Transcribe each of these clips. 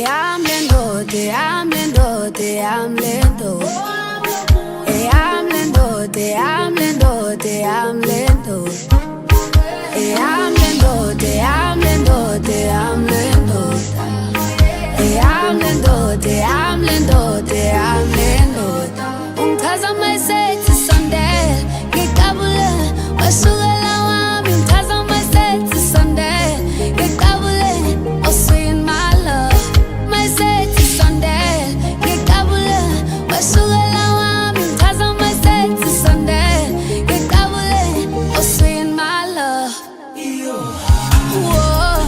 I'm lento, te am lento, te am lento. I'm lento, te am lento, te am lento. I'm lento, te am lento, te am lento. I'm lento, te am lento, te am lento. Ungichaza mayisethi sondela, ngiqabule wasukela wami. Ungichaza mayisethi sondela, ngiqabule oswini my love. Mayisethi sondela, ngiqabule wasukela wami. Ungichaza mayisethi sondela, ngiqabule oswini my love. Whoa,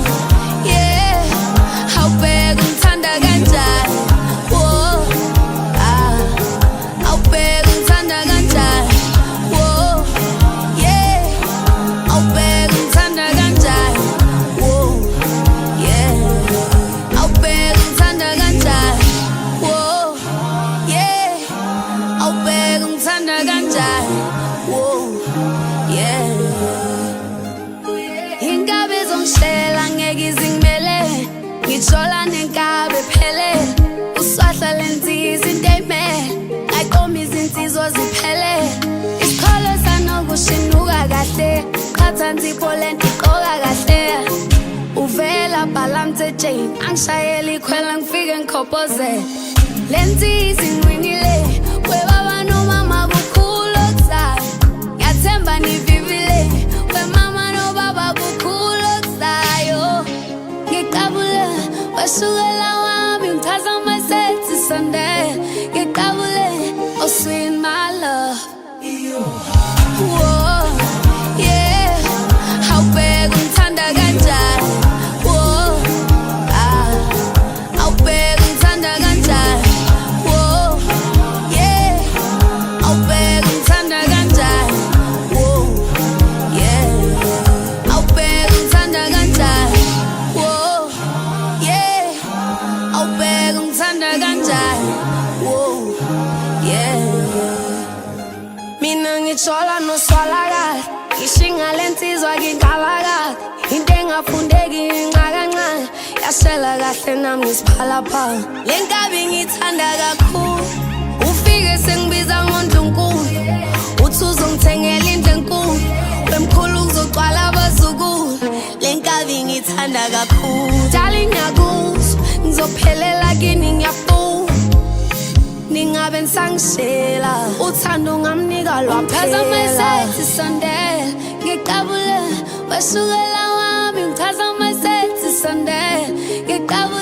yeah, awubheka ungithanda kanjani. Whoa, awubheka ungithanda kanjani. Whoa, yeah, awubheka ungithanda kanjani. Whoa, yeah, awubheka ungithanda kanjani. Whoa, yeah, awubheka ungithanda kanjani. Whoa, yeah. Ingabe zongishela ngeke izingimele, ngitshola nenkabe phele. Uswahla lenziza into eyimele, ayikomi izinsizwa ziphele. Isikholo sanokushinuka kahle, qhatha nzipho lento iqoka kahle. Uvela bhala mthejeni, angishayela ikhwela ngifike ngikhophoze. Lenziza ingwinile, webaba nomama kukhulu okuzayo. Ngiyathemba nivivile, wemama nobaba kukhulu okuzayo. Ngiqabule wasukela wami, ungichaza mayisethi sondela, ngiqabule oswini my love. Whoa, yeah, awubheka ungithanda kanjani. Whoa, awubheka ungithanda kanjani. Whoa, yeah, awubheka ungithanda kanjani. Whoa, yeah, awubheka ungithanda kanjani. Whoa, yeah, awubheka ungithanda kanjani. Whoa, yeah. Mina ngitshola noswala kahle, ngishinga lensizwa ngingala kahle. Into engafundeki nginqa kancane, yashela kahle nami ngisiphalaphala. Le nkabi ngithanda kakhulu, ufike sengibiza ngoNdlunkulu. Uthi uzongithengela indlu enkulu, wemkhulu kuzogcwala abazukulu. Le nkabi ngithanda kakhulu, darling ngiyakuzwa, ngizophelela kini ngiyafuna. Ningabe nisangishela, uthando ungamnika lwaphela. Ungichaza mayisethi sondela, ngiqabule wasukela wami. Ungichaza mayisethi sondela, ngiqabule